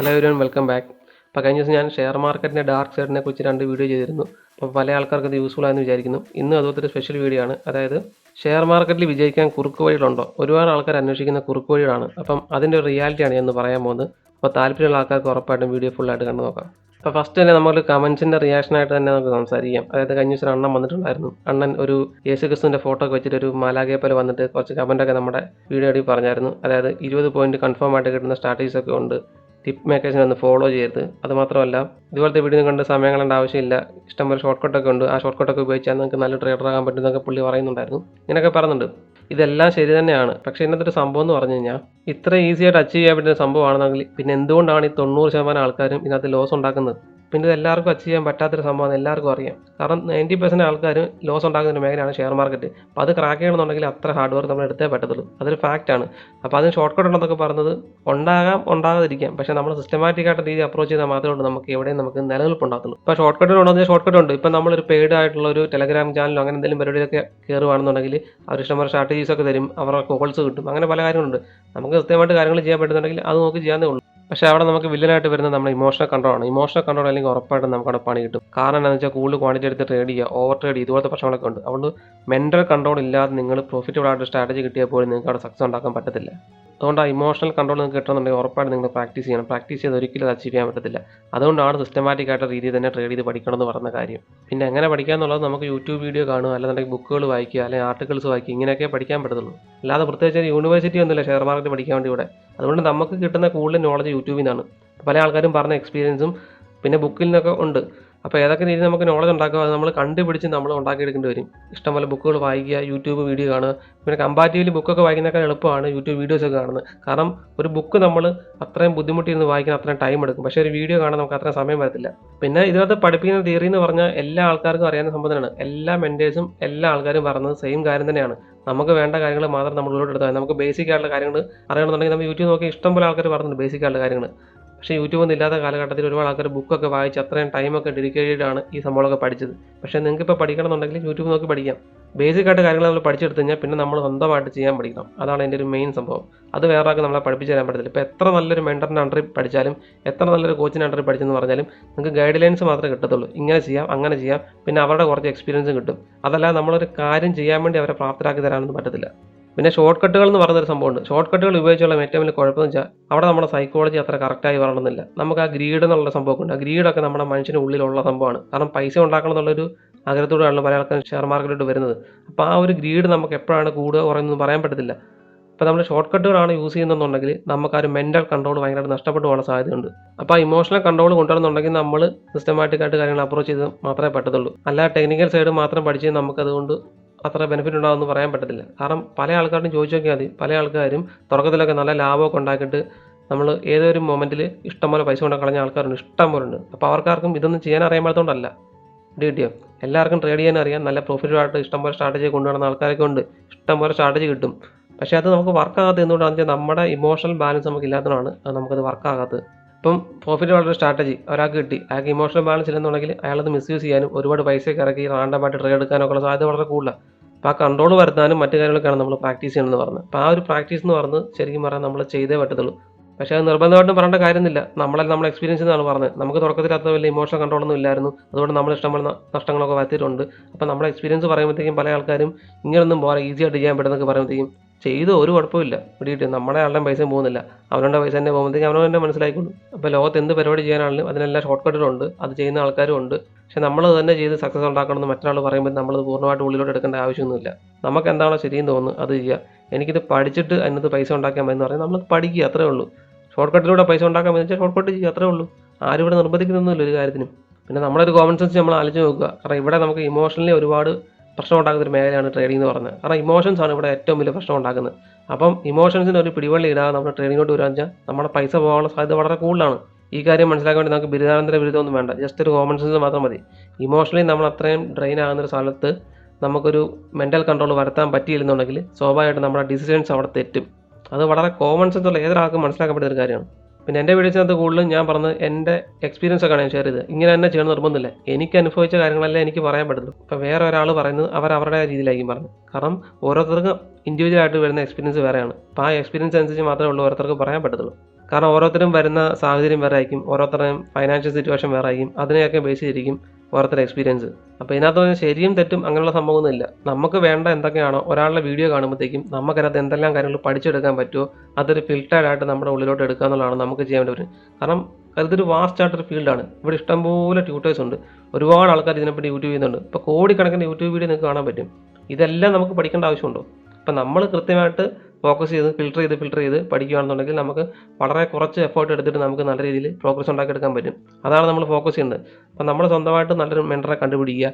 Hello everyone, welcome back. അപ്പോൾ കഴിഞ്ഞ ദിവസം ഞാൻ ഷെയർ മാർക്കറ്റിൻ്റെ ഡാർക്ക് സൈഡിനെ കുറിച്ച് 2 വീഡിയോ ചെയ്തിരുന്നു. അപ്പോൾ പല ആൾക്കാർക്ക് അത് യൂസ്ഫുൾ ആയെന്ന് വിചാരിക്കുന്നു. ഇന്ന് അതുപോലത്തെ ഒരു സ്പെഷ്യൽ വീഡിയോ ആണ്. അതായത് ഷെയർ മാർക്കറ്റിൽ വിജയിക്കാൻ കുറുക്ക് വഴികളുണ്ടോ? ഒരുപാട് ആൾക്കാർ അന്വേഷിക്കുന്ന കുറുക്ക് വഴികളാണ്. അപ്പം അതിൻ്റെ ഒരു റിയാലിറ്റിയാണ് ഞാൻ ഇന്ന് പറയാൻ പോകുന്നത്. അപ്പോൾ താല്പര്യമുള്ള ആൾക്കാർക്ക് ഉറപ്പായിട്ടും വീഡിയോ ഫുള്ളായിട്ട് കണ്ടു നോക്കാം. അപ്പോൾ ഫസ്റ്റ് തന്നെ നമ്മൾ കമൻസിൻ്റെ റിയാക്ഷനായിട്ട് തന്നെ നമുക്ക് സംസാരിക്കാം. അതായത് കഴിഞ്ഞ ദിവസം അണ്ണൻ വന്നിട്ടുണ്ടായിരുന്നു. അണ്ണൻ ഒരു യേശുക്രിസ്തുവിൻ്റെ ഫോട്ടോ ഒക്കെ വെച്ചിട്ട് ഒരു മാലാഖയെ പോലെ വന്നിട്ട് കുറച്ച് കമൻറ്റൊക്കെ നമ്മുടെ വീഡിയോയിൽ പറഞ്ഞായിരുന്നു. അതായത് 20 പോയിന്റ് കൺഫേം ആയിട്ട് കിട്ടുന്ന സ്ട്രാറ്റജീസ് ഒക്കെ ഉണ്ട്. ടിപ്പ് മേക്കേഴ്സിനെ ഒന്ന് ഫോളോ ചെയ്യരുത്. അതുമാത്രമല്ല, ഇതുപോലത്തെ വീഡിയോ കണ്ട് സമയം കളയേണ്ട ആവശ്യമില്ല. ഇഷ്ടംപോലെ ഷോർട്ട് കട്ടൊക്കെ ഉണ്ട്. ആ ഷോർട്ട് കട്ടൊക്കെ ഉപയോഗിച്ചാൽ നിങ്ങൾക്ക് നല്ല ട്രേഡർ ആകാൻ പറ്റുന്നതൊക്കെ പുള്ളി പറയുന്നുണ്ടായിരുന്നു. ഇങ്ങനെയൊക്കെ പറയുന്നുണ്ട്. ഇതെല്ലാം ശരി തന്നെയാണ്. പക്ഷേ ഇന്നത്തെ ഒരു സംഭവം എന്ന് പറഞ്ഞു കഴിഞ്ഞാൽ ഇത്ര ഈസി ആയിട്ട് അച്ചീവ് ചെയ്യാൻ പറ്റുന്ന സംഭവമാണെന്നെങ്കിൽ പിന്നെ എന്തുകൊണ്ടാണ് ഈ 90% ആൾക്കാരും ഇതിനകത്ത് ലോസ് ഉണ്ടാക്കുന്നത്? പിന്നെ ഇത് എല്ലാവർക്കും അച്ചീവ് ചെയ്യാൻ പറ്റാത്തൊരു സംഭവമാണ്, എല്ലാവർക്കും അറിയാം. കാരണം 90% ആൾക്കാർ ലോസ് ഉണ്ടാക്കുന്ന ഒരു മേഖലയാണ് ഷെയർ മാർക്കറ്റ്. അപ്പോൾ അത് ക്രാക്ക് ചെയ്യണമെന്നുണ്ടെങ്കിൽ അത്ര ഹാർഡ് വർക്ക് നമ്മൾ എടുത്തേ പറ്റത്തുള്ളൂ. അതൊരു ഫാക്റ്റാണ്. അപ്പോൾ അതിന് ഷോർട്ട് കട്ട് ഉണ്ടെന്നൊക്കെ പറഞ്ഞത് ഉണ്ടാകാം, ഉണ്ടാകാതിരിക്കാം. പക്ഷേ നമ്മൾ സിസ്റ്റമാറ്റിക് ആയിട്ട് രീതി അപ്രോച്ച് ചെയ്താൽ മാത്രമേ നമുക്ക് എവിടെയും നമുക്ക് നിലനിൽപ്പ് ഉണ്ടാകത്തുള്ളൂ. ഇപ്പോൾ ഷോർട്ട് കട്ടുകളുണ്ടെങ്കിൽ ഷോർട്ട് കട്ട് ഉണ്ട്. ഇപ്പോൾ നമ്മളൊരു പെയ്ഡ് ആയിട്ടുള്ള ഒരു ടെലഗ്രാം ചാനലോ അങ്ങനെ എന്തെങ്കിലും പരിപാടിയിലൊക്കെ കയറുകയാണെന്നുണ്ടെങ്കിൽ അവർ ഇഷ്ടംപോലെ സ്ട്രാറ്റജീസ് ഒക്കെ തരും, അവരുടെ കോൾസ് കിട്ടും, അങ്ങനെ പല കാര്യങ്ങളുണ്ട്. നമുക്ക് കൃത്യമായിട്ട് കാര്യങ്ങൾ ചെയ്യാൻ പറ്റുന്നുണ്ടെങ്കിൽ അത് നോക്കി ചെയ്യാനേ ഉള്ളൂ. പക്ഷേ അവിടെ നമുക്ക് വില്ലനായിട്ട് വരുന്നത് നമ്മുടെ ഇമോഷണൽ കൺട്രോളാണ്. ഇമോഷണൽ കൺട്രോൾ അല്ലെങ്കിൽ ഉറപ്പായിട്ടും നമുക്ക് അവിടെ പണി കിട്ടും. കാരണം എന്താണെന്ന് വെച്ചാൽ കൂടുതൽ ക്വാണ്ടിറ്റി എടുത്ത് ട്രേഡ് ചെയ്യുക, ഓവർ ട്രേഡ് ചെയ്യുക, ഇതുപോലത്തെ പ്രശ്നങ്ങളൊക്കെ ഉണ്ട്. അതുകൊണ്ട് മെൻ്റൽ കൺട്രോൾ ഇല്ലാതെ നിങ്ങൾ പ്രോഫിറ്റബിൾ ആയിട്ട് സ്ട്രാറ്റജി കിട്ടിയാൽ പോലും നിങ്ങൾക്ക് അവിടെ സക്സസ് ഉണ്ടാക്കാൻ പറ്റത്തില്ല. അതുകൊണ്ട് ആ ഇമോഷണൽ കൺട്രോൾ നിങ്ങൾക്ക് കിട്ടണമെന്നുണ്ടെങ്കിൽ ഉറപ്പായിട്ട് നിങ്ങൾ പ്രാക്ടീസ് ചെയ്യണം. പ്രാക്ടീസ് ചെയ്ത് ഒരിക്കലും അത് അച്ചീവ് ചെയ്യാൻ പറ്റത്തില്ല. അതുകൊണ്ടാണ് സിസ്റ്റമാറ്റിക് ആയിട്ട് രീതിയിൽ തന്നെ ട്രേഡ് ചെയ്ത് പഠിക്കണം എന്ന് പറയുന്ന കാര്യം. പിന്നെ എങ്ങനെ പഠിക്കുക എന്നുള്ളത് നമുക്ക് യൂട്യൂബ് വീഡിയോ കാണുക, അല്ലാന്നുണ്ടെങ്കിൽ ബുക്കുകൾ വായിക്കുക, അല്ലെങ്കിൽ ആർട്ടിക്കിൾസ് വായിക്കുക, ഇങ്ങനെയൊക്കെ പഠിക്കാൻ പറ്റത്തുള്ളൂ. അല്ലാതെ പ്രത്യേകിച്ച് യൂണിവേഴ്സിറ്റി ഒന്നുമില്ല ഷെയർ മാർക്കറ്റ് പഠിക്കാൻ വേണ്ടി ഇവിടെ. അതുകൊണ്ട് നമുക്ക് കിട്ടുന്ന കൂടുതൽ നോളജ് യൂട്യൂബിൽ നിന്നാണ്. പല ആൾക്കാരും പറഞ്ഞ എക്സ്പീരിയൻസും പിന്നെ ബുക്കിൽ നിന്നൊക്കെ ഉണ്ട്. അപ്പോൾ ഏതൊക്കെ രീതിയിൽ നമുക്ക് നോളജ് ഉണ്ടാക്കുക അത് നമ്മൾ കണ്ടുപിടിച്ച് നമ്മൾ ഉണ്ടാക്കിയെടുക്കേണ്ടി വരും. ഇഷ്ടംപോലെ ബുക്കുകൾ വായിക്കുക, യൂട്യൂബ് വീഡിയോ കാണുക. പിന്നെ കമ്പാരിറ്റീവ്ലി ബുക്കൊക്കെ വായിക്കുന്നതൊക്കെ എളുപ്പമാണ് യൂട്യൂബ് വീഡിയോസൊക്കെ കാണുന്നത്. കാരണം ഒരു ബുക്ക് നമ്മൾ അത്രയും ബുദ്ധിമുട്ടിയിരുന്ന് വായിക്കാൻ അത്രയും ടൈം എടുക്കും. പക്ഷേ ഒരു വീഡിയോ കാണാൻ നമുക്ക് അത്രയും സമയം വരത്തില്ല. പിന്നെ ഇതിനകത്ത് പഠിപ്പിക്കുന്ന തിയറി എന്ന് പറഞ്ഞാൽ എല്ലാ ആൾക്കാർക്കും അറിയാവുന്ന സംഭവം തന്നെയാണ്. എല്ലാ മെൻറ്റേഴ്സും എല്ലാ ആൾക്കാരും പറയുന്നത് സെയിം കാര്യം തന്നെയാണ്. നമുക്ക് വേണ്ട കാര്യങ്ങൾ മാത്രം നമ്മൾ ഉള്ളോട്ട് എടുത്താൽ നമുക്ക് ബേസിക് ആയിട്ടുള്ള കാര്യങ്ങൾ അറിയണമെന്നുണ്ടെങ്കിൽ നമ്മൾ യൂട്യൂബ് നോക്കി ഇഷ്ടംപോലെ ആൾക്കാർ പറയുന്നുണ്ട് ബേസിക് ആയിട്ടുള്ള കാര്യങ്ങൾ. പക്ഷേ യൂട്യൂബ് ഒന്നും ഇല്ലാത്ത കാലഘട്ടത്തിൽ ഒരുപാട് ആൾക്കാർ ബുക്കൊക്കെ വായിച്ച് അത്രയും ടൈമൊക്കെ ഡെഡിക്കേറ്റഡ് ആണ് ഈ സംഭവമൊക്കെ പഠിച്ചത്. പക്ഷേ നിങ്ങൾക്ക് ഇപ്പോൾ പഠിക്കണമെന്നുണ്ടെങ്കിൽ യൂട്യൂബ് നോക്കി പഠിക്കാം. ബേസിക് ആയിട്ട് കാര്യങ്ങൾ നമ്മൾ പഠിച്ചെടുത്ത് കഴിഞ്ഞാൽ പിന്നെ നമ്മൾ സ്വന്തമായിട്ട് ചെയ്യാൻ പഠിക്കണം. അതാണ് എൻ്റെ ഒരു മെയിൻ സംഭവം. അത് വേറെ ആൾക്ക് നമ്മളെ പഠിപ്പിച്ച് തരാൻ പറ്റത്തില്ല. ഇപ്പോൾ എത്ര നല്ലൊരു മെൻറ്ററിൻ്റെ അണ്ടറിൽ പഠിച്ചാലും എത്ര നല്ലൊരു കോച്ചിൻ്റെ അണ്ടറിൽ പഠിച്ചെന്ന് പറഞ്ഞാലും നിങ്ങൾക്ക് ഗൈഡ് ലൈൻസ് മാത്രമേ കിട്ടത്തുള്ളൂ. ഇങ്ങനെ ചെയ്യാം, അങ്ങനെ ചെയ്യാം, പിന്നെ അവരുടെ കുറച്ച് എക്സ്പീരിയൻസും കിട്ടും. അതല്ലാതെ നമ്മളൊരു കാര്യം ചെയ്യാൻ വേണ്ടി അവരെ പ്രാപ്തരാക്കി തരാനൊന്നും പറ്റത്തില്ല. പിന്നെ ഷോർട്ട് കട്ടുകൾ എന്ന് പറയുന്നൊരു സംഭവമുണ്ട്. ഷോർട്ട് കട്ടുകൾ ഉപയോഗിച്ചുള്ള ഏറ്റവും വലിയ കുഴപ്പമെന്ന് വെച്ചാൽ അവിടെ നമ്മുടെ സൈക്കോളജി അത്ര കറക്റ്റായി വരണമെന്നില്ല. നമുക്ക് ആ ഗ്രീഡ് എന്നുള്ള സംഭവമൊക്കെ ഉണ്ട്. ആ ഗ്രീഡൊക്കെ നമ്മുടെ മനുഷ്യൻ്റെ ഉള്ളിലുള്ള സംഭവമാണ്. കാരണം പൈസ ഉണ്ടാക്കണം എന്നുള്ളൊരു ആഗ്രഹത്തോടെയാണ് പല ആൾക്കാരും ഷെയർ മാർക്കറ്റിലോട്ട് വരുന്നത്. അപ്പോൾ ആ ഒരു ഗ്രീഡ് നമുക്ക് എപ്പോഴാണ് കൂടുക കുറയുന്നതെന്ന് പറയാൻ പറ്റത്തില്ല. അപ്പോൾ നമ്മൾ ഷോർട്ട് കട്ടുകളാണ് യൂസ് ചെയ്യുന്നതെന്നുണ്ടെങ്കിൽ നമുക്ക് ആ ഒരു മെൻ്റൽ കൺട്രോൾ ഭയങ്കരമായിട്ട് നഷ്ടപ്പെട്ടു പോകാൻ സാധ്യതയുണ്ട്. അപ്പോൾ ആ ഇമോഷണൽ കൺട്രോൾ കൊണ്ടുവരുന്നുണ്ടെങ്കിൽ നമ്മൾ സിസ്റ്റമാറ്റിക്കായിട്ട് കാര്യങ്ങൾ അപ്രോച്ച് ചെയ്ത് മാത്രമേ പറ്റത്തുള്ളൂ. അല്ലാതെ ടെക്നിക്കൽ സൈഡ് മാത്രം പഠിച്ച് നമുക്കതുകൊണ്ട് അത്ര ബെനിഫിറ്റ് ഉണ്ടാകുമെന്ന് പറയാൻ പറ്റത്തില്ല. കാരണം പല ആൾക്കാരും ചോദിച്ചു നോക്കിയാൽ മതി. പല ആൾക്കാരും തുടക്കത്തിലൊക്കെ നല്ല ലാഭമൊക്കെ ഉണ്ടാക്കിയിട്ട് നമ്മൾ ഏതൊരു മൊമെൻറ്റിൽ ഇഷ്ടംപോലെ പൈസ കൊണ്ട് കളഞ്ഞ ആൾക്കാരുണ്ട്, ഇഷ്ടംപോലെ ഉണ്ട്. അപ്പോൾ അവർക്കാർക്കും ഇതൊന്നും ചെയ്യാൻ അറിയാൻ പാടത്തോണ്ടല്ല. കിട്ടിയോ? എല്ലാവർക്കും ട്രേഡ് ചെയ്യാൻ അറിയാം. നല്ല പ്രോഫിറ്റബിളായിട്ട് ഇഷ്ടംപോലെ സ്ട്രാറ്റജി കൊണ്ടുവരുന്ന ആൾക്കാരൊക്കെ ഉണ്ട്. ഇഷ്ടംപോലെ സ്ട്രാറ്റജി കിട്ടും. പക്ഷേ അത് നമുക്ക് വർക്കാകാത്തത് എന്തുകൊണ്ടാണെന്ന് വെച്ചാൽ നമ്മുടെ ഇമോഷണൽ ബാലൻസ് നമുക്ക് ഇല്ലാത്തതാണ് നമുക്കത് വർക്കാകാത്തത്. ഇപ്പം പ്രോഫിറ്റ് വളരെ സ്ട്രാറ്റജി ഒരാൾക്ക് കിട്ടി, അയാൾക്ക് ഇമോഷണൽ ബാലൻസ് ഇല്ലെന്നുണ്ടെങ്കിൽ അയാളത് മിസ്യൂസ് ചെയ്യാനും ഒരുപാട് പൈസയൊക്കെ ഇറക്കി റാൻഡമായിട്ട് ട്രേഡ് എടുക്കാനൊക്കെ ഉള്ള സാധ്യത വളരെ കൂടുതലാണ്. അപ്പോൾ ആ കൺട്രോൾ വരുത്താനും മറ്റു കാര്യങ്ങളൊക്കെയാണ് നമ്മൾ പ്രാക്ടീസ് ചെയ്യണമെന്ന് പറഞ്ഞത്. അപ്പോൾ ആ ഒരു പ്രാക്ടീസ് എന്ന് പറഞ്ഞത് ശരിക്കും പറഞ്ഞാൽ നമ്മൾ ചെയ്തേ പറ്റത്തുള്ളൂ. പക്ഷേ അത് നിർബന്ധമായിട്ടും പറയേണ്ട കാര്യമൊന്നുമില്ല. നമ്മൾ എക്സ്പീരിയൻസ് എന്നാണ് പറഞ്ഞത്. നമുക്ക് തുടക്കത്തിൽ അത്ര വലിയ ഇമോഷണൽ കൺട്രോളൊന്നും ഇല്ലായിരുന്നു. അതുകൊണ്ട് നമ്മൾ ഇഷ്ടംപോലെ നഷ്ടങ്ങളൊക്കെ വരുത്തിയിട്ടുണ്ട്. അപ്പോൾ നമ്മുടെ എക്സ്പീരിയൻസ് പറയുമ്പോഴത്തേക്കും പല ആൾക്കാരും ഇങ്ങനൊന്നും പോരാ, ഈസി ആയിട്ട് ചെയ്യാൻ പറ്റുന്നൊക്കെ പറയുമ്പോഴത്തേക്കും ചെയ്ത് ഒരു കുഴപ്പമില്ല. പിടിയിട്ട് നമ്മുടെ ആളുടെ പൈസയും പോകുന്നില്ല, അവനവൻ്റെ പൈസ തന്നെ പോകുമ്പോഴത്തേക്കും അവനവൻ തന്നെ മനസ്സിലായിക്കൊള്ളു. അപ്പോൾ ലോകത്ത് എന്ത് പരിപാടി ചെയ്യാനാണെങ്കിലും അതിനെല്ലാം ഷോർട്ട് കട്ടുകളുണ്ട്, അത് ചെയ്യുന്ന ആൾക്കാരും ഉണ്ട്. പക്ഷേ നമ്മൾ തന്നെ ചെയ്ത് സക്സസ് ഉണ്ടാക്കണമെന്ന് മറ്റൊരാൾ പറയുമ്പോൾ നമ്മളത് പൂർണ്ണമായിട്ട് ഉള്ളിലോട്ട് എടുക്കേണ്ട ആവശ്യമൊന്നുമില്ല. നമുക്ക് എന്താണോ ശരിയെന്ന് തോന്നുന്നു അത് ചെയ്യുക. എനിക്കിത് പഠിച്ചിട്ട് അതിനകത്ത് പൈസ ഉണ്ടാക്കാൻ മതി എന്ന് പറഞ്ഞാൽ നമ്മൾ പഠിക്കുക, അത്രേ ഉള്ളൂ. ഷോർട്ട് കട്ടിലൂടെ പൈസ ഉണ്ടാക്കാൻ വെച്ചാൽ ഷോർട്ട് കട്ട് ചെയ്യുക, അത്രേ ഉള്ളൂ. ആരും ഇവിടെ നിർബന്ധിക്കുന്നൊന്നുമില്ല ഒരു കാര്യത്തിനും. പിന്നെ നമ്മളൊരു കോമൺ സെൻസ് നമ്മൾ ആലോചിച്ച് നോക്കുക. കാരണം ഇവിടെ നമുക്ക് ഇമോഷണലി ഒരുപാട് പ്രശ്നം ഉണ്ടാക്കുന്ന ഒരു മേഖലയാണ് ട്രേഡിംഗ് എന്ന് പറഞ്ഞത്. കാരണം ഇമോഷൻസ് ആണ് ഇവിടെ ഏറ്റവും വലിയ പ്രശ്നം ഉണ്ടാക്കുന്നത്. അപ്പം ഇമോഷൻസിന് ഒരു പിടിവള്ളി ഇടാതെ നമ്മൾ ട്രേഡിങ്ങിലോട്ട് വരാൻ വെച്ചാൽ നമ്മുടെ പൈസ പോകാനുള്ള സാധ്യത വളരെ കൂടുതലാണ്. ഈ കാര്യം മനസ്സിലാക്കാൻ വേണ്ടി നമുക്ക് ബിരുദാനന്തര ബിരുദമൊന്നും വേണ്ട, ജസ്റ്റ് ഒരു കോമൺ സെൻസ് മാത്രം മതി. ഇമോഷണലി നമ്മൾ അത്രയും ഡ്രെയിൻ ആകുന്നൊരു സ്ഥലത്ത് നമുക്കൊരു മെൻ്റൽ കൺട്രോൾ വരുത്താൻ പറ്റിയില്ലെന്നുണ്ടെങ്കിൽ സ്വാഭാവികമായിട്ട് നമ്മുടെ ഡിസിഷൻസ് അവിടെ തെറ്റും. അത് വളരെ കോമൺ സെൻസ് ഉള്ള ഏതൊരാൾക്കും മനസ്സിലാക്കാൻ പറ്റുന്ന ഒരു കാര്യമാണ്. പിന്നെ എൻ്റെ വീഡിയോസിനകത്ത് കൂടുതലും ഞാൻ പറഞ്ഞത് എൻ്റെ എക്സ്പീരിയൻസ് ഒക്കെയാണ് ഞാൻ ഷെയർ ചെയ്തത്. ഇങ്ങനെ തന്നെ ചെയ്യണം നിർബന്ധമില്ല. എനിക്ക് അനുഭവിച്ച കാര്യങ്ങളല്ലേ എനിക്ക് പറയാൻ പറ്റുള്ളൂ. ഇപ്പോൾ വേറെ ഒരാൾ പറയുന്നത് അവരുടെ രീതിയിലായിരിക്കും പറഞ്ഞത്. കാരണം ഓരോരുത്തർക്കും ഇൻഡിവിജ്വലായിട്ട് വരുന്ന എക്സ്പീരിയൻസ് വേറെയാണ്. അപ്പോൾ ആ എക്സ്പീരിയൻസ് അനുസരിച്ച് മാത്രമേ ഉള്ളൂ ഓരോരുത്തർക്ക് പറയാൻ പറ്റത്തുള്ളൂ. കാരണം ഓരോരുത്തരും വരുന്ന സാഹചര്യം വേറെ ആയിരിക്കും, ഓരോരുത്തരുടെയും ഫൈനാൻഷ്യൽ സിറ്റുവേഷൻ വേറെ ആയിരിക്കും, അതിനെയൊക്കെ ബേസ് ചെയ്തിരിക്കും ഓരോരുത്തരുടെ എക്സ്പീരിയൻസ്. അപ്പോൾ ഇതിനകത്ത് ശരിയും തെറ്റും അങ്ങനെയുള്ള സംഭവമൊന്നുമില്ല. നമുക്ക് വേണ്ട എന്തൊക്കെയാണോ ഒരാളുടെ വീഡിയോ കാണുമ്പോഴത്തേക്കും നമുക്കതിനകത്ത് എന്തെല്ലാം കാര്യങ്ങൾ പഠിച്ചെടുക്കാൻ പറ്റുമോ അതൊരു ഫിൽറ്റേഡ് ആയിട്ട് നമ്മുടെ ഉള്ളിലോട്ട് എടുക്കുക എന്നുള്ളതാണ് നമുക്ക് ചെയ്യാൻ വേണ്ടി വരും. കാരണം ഇതൊരു വാസ്റ്റ് ആയിട്ടൊരു ഫീൽഡാണ്. ഇവിടെ ഇഷ്ടംപോലെ ട്യൂട്ടേഴ്സ് ഉണ്ട്, ഒരുപാട് ആൾക്കാർ ഇതിനെപ്പറ്റി യൂട്യൂബ് ചെയ്യുന്നുണ്ട്. ഇപ്പോൾ കോടിക്കണക്കിന് യൂട്യൂബ് വീഡിയോ നിങ്ങൾക്ക് കാണാൻ പറ്റും. ഇതെല്ലാം നമുക്ക് പഠിക്കേണ്ട ആവശ്യമുണ്ടോ? അപ്പം നമ്മൾ കൃത്യമായിട്ട് ഫോക്കസ് ചെയ്ത് ഫിൽറ്റർ ചെയ്ത് പഠിക്കുകയാണെന്നുണ്ടെങ്കിൽ നമുക്ക് വളരെ കുറച്ച് എഫേർട്ട് എടുത്തിട്ട് നമുക്ക് നല്ല രീതിയിൽ പ്രോഗ്രസ് ഉണ്ടാക്കിയെടുക്കാൻ പറ്റും. അതാണ് നമ്മൾ ഫോക്കസ് ചെയ്യുന്നത്. അപ്പം നമ്മൾ സ്വന്തമായിട്ട് നല്ലൊരു മെൻറ്ററെ കണ്ടുപിടിക്കുക,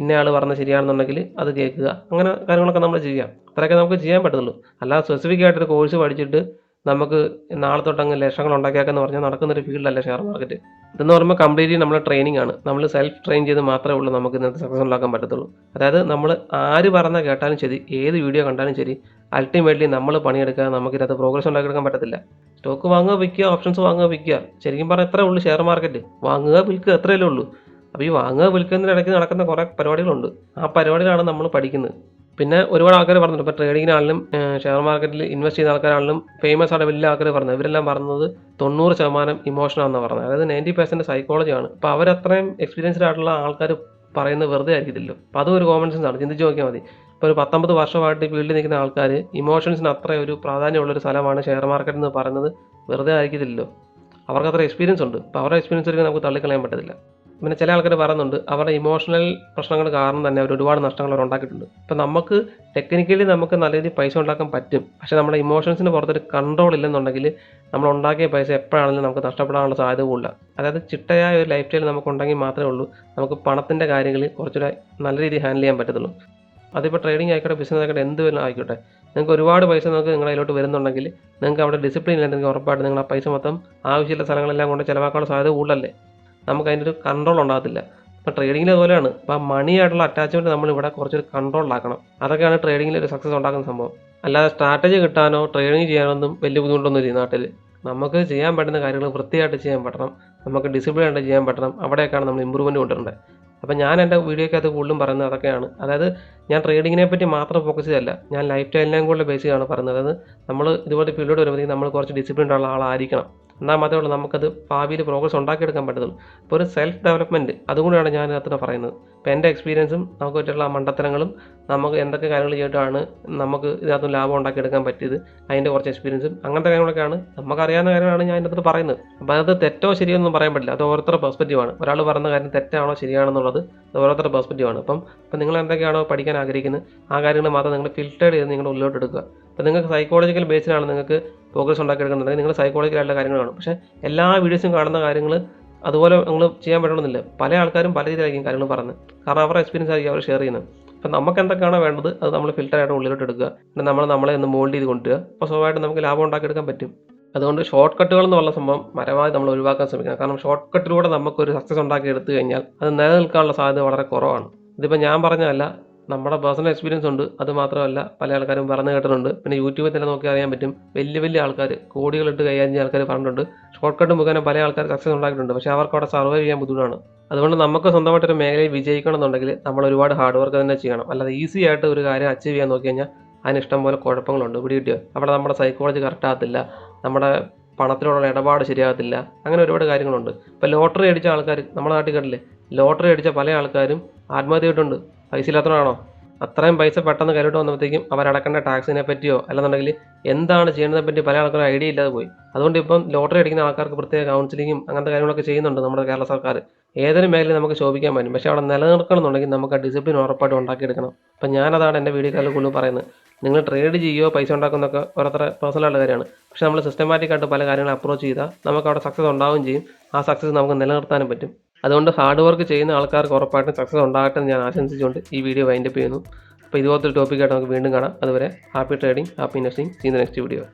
ഇന്നയാൾ പറഞ്ഞത് ശരിയാണെന്നുണ്ടെങ്കിൽ അത് കേൾക്കുക, അങ്ങനെ കാര്യങ്ങളൊക്കെ നമ്മൾ ചെയ്യാം. അത്രയൊക്കെ നമുക്ക് ചെയ്യാൻ പറ്റുള്ളൂ. അല്ലാതെ സ്പെസിഫിക് ആയിട്ടൊരു കോഴ്സ് പഠിച്ചിട്ട് നമുക്ക് നാളെ തൊട്ട് അങ്ങ് ലക്ഷങ്ങൾ ഉണ്ടാക്കിയാക്കെന്ന് പറഞ്ഞാൽ നടക്കുന്നൊരു ഫീൽഡല്ല ഷെയർ മാർക്കറ്റ്. ഇതെന്ന് പറയുമ്പോൾ കംപ്ലീറ്റ്ലി നമ്മുടെ ട്രെയിനിങ് ആണ്. നമ്മൾ സെൽഫ് ട്രെയിൻ ചെയ്ത് മാത്രമേ ഉള്ളൂ നമുക്ക് ഇന്നത്തെ സക്സസ് ഉണ്ടാക്കാൻ പറ്റത്തുള്ളൂ. അതായത് നമ്മൾ ആര് പറഞ്ഞാൽ കേട്ടാലും ശരി, ഏത് വീഡിയോ കണ്ടാലും ശരി, അൾട്ടിമേറ്റ്ലി നമ്മൾ പണിയെടുക്കുക, നമുക്കിതിനകത്ത് പ്രോഗ്രസ് ഉണ്ടാക്കിയെടുക്കാൻ പറ്റത്തില്ല. സ്റ്റോക്ക് വാങ്ങുക, വിൽക്കുക, ഓപ്ഷൻസ് വാങ്ങുക, വിൽക്കുക, ശരിക്കും പറഞ്ഞാൽ എത്രയേ ഉള്ളൂ ഷെയർ മാർക്കറ്റ്. വാങ്ങുക, വിൽക്കുക, എത്രയല്ലേ ഉള്ളൂ. അപ്പോൾ ഈ വാങ്ങുക വിൽക്കുന്നതിനിടയ്ക്ക് നടക്കുന്ന കുറേ പരിപാടികളുണ്ട്. ആ പരിപാടികളാണ് നമ്മൾ പഠിക്കുന്നത്. പിന്നെ ഒരുപാട് ആൾക്കാർ പറഞ്ഞിട്ടുണ്ട്, ഇപ്പോൾ ട്രേഡിങ്ങിനാണെങ്കിലും ഷെയർ മാർക്കറ്റിൽ ഇൻവെസ്റ്റ് ചെയ്യുന്ന ആൾക്കാരാണെങ്കിലും ഫേമസ് ആയിട്ട് വലിയ ആൾക്കാർ പറഞ്ഞത്, ഇവരെല്ലാം പറഞ്ഞത് 90% ഇമോഷനാണെന്നാണ് പറഞ്ഞത്. അതായത് 90% സൈക്കോളജിയാണ്. അപ്പോൾ അവരത്രയും എക്സ്പീരിയൻസ്ഡ് ആയിട്ടുള്ള ആൾക്കാർ പറയുന്നത് വെറുതെ ആയിരിക്കത്തില്ലോ. അപ്പോൾ അതും ഒരു കോമൺ സെൻസ് ആണ്, ചിന്തിച്ച് നോക്കിയാൽ മതി. ഇപ്പോൾ ഒരു 19 വർഷമായിട്ട് ഈ ഫീൽഡിൽ നിൽക്കുന്ന ആൾക്കാർ ഇമോഷൻസിന് അത്ര ഒരു പ്രാധാന്യമുള്ളൊരു സ്ഥലമാണ് ഷെയർ മാർക്കറ്റ് എന്ന് പറയുന്നത് വെറുതെ ആയിരിക്കത്തില്ലല്ലോ. അവർക്ക് അത്ര എക്സ്പീരിയൻസ് ഉണ്ട്. അപ്പോൾ അവരുടെ എക്സ്പീരിയൻസ് നമുക്ക് തള്ളിക്കളയാൻ പറ്റത്തില്ല. പിന്നെ ചില ആൾക്കാർ പറയുന്നുണ്ട് അവരുടെ ഇമോഷണൽ പ്രശ്നങ്ങൾ കാരണം തന്നെ അവർ ഒരുപാട് നഷ്ടങ്ങൾ അവർ ഉണ്ടാക്കിയിട്ടുണ്ട്. അപ്പോൾ നമുക്ക് ടെക്നിക്കലി നമുക്ക് നല്ല രീതിയിൽ പൈസ ഉണ്ടാക്കാൻ പറ്റും. പക്ഷേ നമ്മുടെ ഇമോഷൻസിന് പുറത്തൊരു കൺട്രോൾ ഇല്ലെന്നുണ്ടെങ്കിൽ നമ്മൾ ഉണ്ടാക്കിയ പൈസ എപ്പോഴാണെങ്കിലും നമുക്ക് നഷ്ടപ്പെടാനുള്ള സാധ്യത കൂടില്ല. അതായത് ചിട്ടയായ ഒരു ലൈഫ് സ്റ്റൈൽ നമുക്ക് ഉണ്ടെങ്കിൽ മാത്രമേ ഉള്ളൂ നമുക്ക് പണത്തിൻ്റെ കാര്യങ്ങളിൽ കുറച്ചുകൂടെ നല്ല രീതിയിൽ ഹാൻഡിൽ ചെയ്യാൻ പറ്റത്തുള്ളൂ. അതിപ്പോൾ ട്രേഡിംഗ് ആയിക്കോട്ടെ, ബിസിനസ് ആയിക്കോട്ടെ, എന്ത് വേണം ആയിക്കോട്ടെ, നിങ്ങൾക്ക് ഒരുപാട് പൈസ നിങ്ങൾക്ക് നിങ്ങളുടെ അതിലോട്ട് വരുന്നുണ്ടെങ്കിൽ നിങ്ങൾക്ക് അവിടെ ഡിസിപ്ലിൻ ഇല്ലെങ്കിൽ ഉറപ്പായിട്ട് നിങ്ങൾ ആ പൈസ മൊത്തം ആവശ്യമില്ല സ്ഥലങ്ങളെല്ലാം കൊണ്ട് ചിലവാക്കാനുള്ള സാധ്യത കൂടുതലല്ലേ. നമുക്ക് അതിൻ്റെ ഒരു കൺട്രോൾ ഉണ്ടാകത്തില്ല. ഇപ്പോൾ ട്രേഡിങ്ങിൽ അതുപോലെയാണ്. അപ്പോൾ ആ മണിയായിട്ടുള്ള അറ്റാച്ച്മെൻറ്റ് നമ്മളിവിടെ കുറച്ചൊരു കൺട്രോളിലാക്കണം. അതൊക്കെയാണ് ട്രേഡിങ്ങിൽ ഒരു സക്സസ് ഉണ്ടാക്കുന്ന സംഭവം. അല്ലാതെ സ്ട്രാറ്റജി കിട്ടാനോ ട്രേഡിങ് ചെയ്യാനൊന്നും വലിയ ബുദ്ധിമുട്ടൊന്നുമില്ല ഈ നാട്ടിൽ. നമുക്ക് ചെയ്യാൻ പറ്റുന്ന കാര്യങ്ങൾ വൃത്തിയായിട്ട് ചെയ്യാൻ പറ്റണം, നമുക്ക് ഡിസിപ്ലിൻ ആയിട്ട് ചെയ്യാൻ പറ്റണം. അവിടെയൊക്കെയാണ് നമ്മൾ ഇമ്പ്രൂവ്മെൻറ്റ് കൊണ്ടുവരേണ്ടത്. അപ്പോൾ ഞാൻ എൻ്റെ വീഡിയോയ്ക്കകത്ത് കൂടുതലും പറയുന്നത് അതൊക്കെയാണ്. അതായത് ഞാൻ ട്രേഡിങ്ങിനെ പറ്റി മാത്രം ഫോക്കസ് ചെയ്തല്ല, ഞാൻ ലൈഫ് സ്റ്റൈലിനെയും കൂടെ ബേസ് ചെയ്താണ് പറയുന്നത്. അതായത് നമ്മൾ ഇതുപോലെ ഫീൽഡോട് വരുമ്പോഴത്തേക്കും നമ്മൾ കുറച്ച് ഡിസിപ്ലിൻ ഉള്ള ആളായിരിക്കണം. എന്നാൽ മാത്രമേ ഉള്ളൂ നമുക്കത് ഭാവിയിൽ പ്രോഗ്രസ് ഉണ്ടാക്കിയെടുക്കാൻ പറ്റത്തുള്ളൂ. അപ്പോൾ ഒരു സെൽഫ് ഡെവലപ്മെൻറ്റ് അതുകൊണ്ടാണ് ഞാൻ ഇതിനകത്ത് പറയുന്നത്. ഇപ്പോൾ എൻ്റെ എക്സ്പീരിയൻസും നമുക്ക് പറ്റുള്ള മണ്ടത്തരങ്ങളും നമുക്ക് എന്തൊക്കെ കാര്യങ്ങൾ ചെയ്തിട്ടാണ് നമുക്ക് ഇതിനകത്ത് ലാഭം ഉണ്ടാക്കിയെടുക്കാൻ പറ്റിയത്, അതിൻ്റെ കുറച്ച് എക്സ്പീരിയൻസും അങ്ങനത്തെ കാര്യങ്ങളൊക്കെയാണ് നമുക്കറിയാവുന്ന കാര്യങ്ങളാണ് ഞാൻ ഇതിനകത്ത് പറയുന്നത്. അപ്പോൾ അത് തെറ്റോ ശരിയോ ഒന്നും പറയാൻ പറ്റില്ല, അത് ഓരോരുത്തരുടെ പെർസ്പെക്റ്റീവാണ്. ഒരാൾ പറയുന്ന കാര്യം തെറ്റാണോ ശരിയാണെന്നുള്ളത് അത് ഓരോരുത്തരുടെ പെർസ്പെക്റ്റീവാണ്. അപ്പം നിങ്ങൾ എന്തൊക്കെയാണോ പഠിക്കാൻ ആഗ്രഹിക്കുന്നത് ആ കാര്യങ്ങൾ മാത്രം നിങ്ങൾ ഫിൽറ്റർ ചെയ്ത് നിങ്ങളുടെ ഉള്ളിലോട്ട് എടുക്കുക. അപ്പോൾ നിങ്ങൾക്ക് സൈക്കോളജിക്കൽ ബേസിലാണ് നിങ്ങൾക്ക് പ്രോഗ്രസ് ഉണ്ടാക്കിയെടുക്കുന്നുണ്ടെങ്കിൽ നിങ്ങൾ സൈക്കോളജിക്കലായിട്ടുള്ള കാര്യങ്ങളാണ്. പക്ഷേ എല്ലാ വീഡിയോസും കാണുന്ന കാര്യങ്ങൾ അതുപോലെ നിങ്ങൾ ചെയ്യാൻ പറ്റണമെന്നില്ല. പല ആൾക്കാരും പല രീതിയിലായിരിക്കും കാര്യങ്ങൾ പറഞ്ഞത്, കാരണം അവരുടെ എക്സ്പീരിയൻസ് ആയിരിക്കും അവർ ഷെയർ ചെയ്യുന്നത്. അപ്പം നമുക്ക് എന്തൊക്കെയാണോ വേണ്ടത് അത് നമ്മൾ ഫിൽറ്ററായിട്ട് ഉള്ളിലോട്ട് എടുക്കുക, പിന്നെ നമ്മളെ ഒന്ന് മോൾഡ് ചെയ്ത് കൊണ്ടുവരിക. അപ്പോൾ സ്വാഭാവികമായിട്ട് നമുക്ക് ലാഭം ഉണ്ടാക്കിയെടുക്കാൻ പറ്റും. അതുകൊണ്ട് ഷോർട്ട് കട്ടുകൾ എന്നുള്ള സംഭവം പരമാവധി നമ്മൾ ഒഴിവാക്കാൻ ശ്രമിക്കണം. കാരണം ഷോർട്ട് കട്ടിലൂടെ നമുക്കൊരു സക്സസ് ഉണ്ടാക്കി എടുത്തു കഴിഞ്ഞാൽ അത് നിലനിൽക്കാനുള്ള സാധ്യത വളരെ കുറവാണ്. ഇതിപ്പോൾ ഞാൻ പറഞ്ഞതല്ല, നമ്മുടെ പേഴ്സണൽ എക്സ്പീരിയൻസ് ഉണ്ട്. അത് മാത്രമല്ല പല ആൾക്കാരും പറഞ്ഞു കേട്ടിട്ടുണ്ട്. പിന്നെ യൂട്യൂബിൽ തന്നെ നോക്കി അറിയാൻ പറ്റും, വലിയ ആൾക്കാർ കോടികളിട്ട് കൈകാര്യം ചെയ്യുന്ന ആൾക്കാർ പറഞ്ഞിട്ടുണ്ട് ഷോർട്ട് കട്ട് മുഖേന പല ആൾക്കാർ സക്സസ് ഉണ്ടാക്കിയിട്ടുണ്ട്. പക്ഷേ അവർക്ക് അവിടെ സർവൈവ് ചെയ്യാൻ ബുദ്ധിമുട്ടാണ്. അതുകൊണ്ട് നമുക്ക് സ്വന്തമായിട്ടൊരു മേഖലയിൽ വിജയിക്കണമെന്നുണ്ടെങ്കിൽ നമ്മൾ ഒരുപാട് ഹാർഡ് വർക്ക് തന്നെ ചെയ്യണം. അല്ലാതെ ഈസി ആയിട്ട് ഒരു കാര്യം അച്ചീവ് ചെയ്യാൻ നോക്കി കഴിഞ്ഞാൽ അതിന് ഇഷ്ടം പോലെ കുഴപ്പങ്ങളുണ്ട്. പിടികിട്ടിയോ? അവിടെ നമ്മുടെ സൈക്കോളജി കറക്റ്റ് ആകത്തില്ല, നമ്മുടെ പണത്തിലുള്ള ഇടപാട് ശരിയാകത്തില്ല, അങ്ങനെ ഒരുപാട് കാര്യങ്ങളുണ്ട്. ഇപ്പോൾ ലോട്ടറി അടിച്ച ആൾക്കാർ നമ്മുടെ നാട്ടിൽ കണ്ടില്ലേ, ലോട്ടറി അടിച്ച പല ആൾക്കാരും ആത്മഹത്യ ചെയ്തിട്ടുണ്ട്. പൈസ ഇല്ലാത്തതാണോ? അത്രയും പൈസ പെട്ടെന്ന് കയ്യിലോട്ട് വന്നപ്പോഴത്തേക്കും അവരടക്കേണ്ട ടാക്സിനെ പറ്റിയോ അല്ലെന്നുണ്ടെങ്കിൽ എന്താണ് ചെയ്യേണ്ടതിനെ പറ്റി പല ആൾക്കാരും ഐഡിയ ഇല്ലാതെ പോയി. അതുകൊണ്ട് ഇപ്പം ലോട്ടറി അടിക്കുന്ന ആൾക്കാർക്ക് പ്രത്യേക കൗൺസിലിങ്ങും അങ്ങനത്തെ കാര്യങ്ങളൊക്കെ ചെയ്യുന്നുണ്ട് നമ്മുടെ കേരള സർക്കാർ. ഏതൊരു മേഖലയിൽ നമുക്ക് ശോഭിക്കാൻ പറ്റും, പക്ഷേ അവിടെ നിലനിർത്തണമെന്നുണ്ടെങ്കിൽ നമുക്ക് ആ ഡിസിപ്ലിൻ ഉറപ്പായിട്ട് ഉണ്ടാക്കിയെടുക്കണം. അപ്പം ഞാനതാണ് എൻ്റെ വീഡിയോക്കാരിൽ കൂടുതൽ പറയുന്നത്. നിങ്ങൾ ട്രേഡ് ചെയ്യുകയോ പൈസ ഉണ്ടാക്കുന്നതൊക്കെ ഓരോരുത്തരുടെ പേഴ്സണലായിട്ട് കാര്യമാണ്. പക്ഷേ നമ്മൾ സിസ്റ്റമാറ്റിക് ആയിട്ട് പല കാര്യങ്ങൾ അപ്രോച്ച് ചെയ്താൽ നമുക്ക് അവിടെ സക്സസ് ഉണ്ടാവുകയും ചെയ്യും. ആ സക്സസ് നമുക്ക് നിലനിർത്താനും പറ്റും. അതുകൊണ്ട് ഹാർഡ് വർക്ക് ചെയ്യുന്ന ആൾക്കാർക്ക് ഉറപ്പായിട്ടും സക്സസ് ഉണ്ടാകട്ടെ എന്ന് ഞാൻ ആശംസിച്ചുകൊണ്ട് ഈ വീഡിയോ വൈൻഡപ്പ് ചെയ്യുന്നു. അപ്പോൾ ഇതുപോലത്തെ ഒരു ടോപ്പിക്കായിട്ട് നമുക്ക് വീണ്ടും കാണാം. അതുവരെ happy trading, happy investing. See in the next video.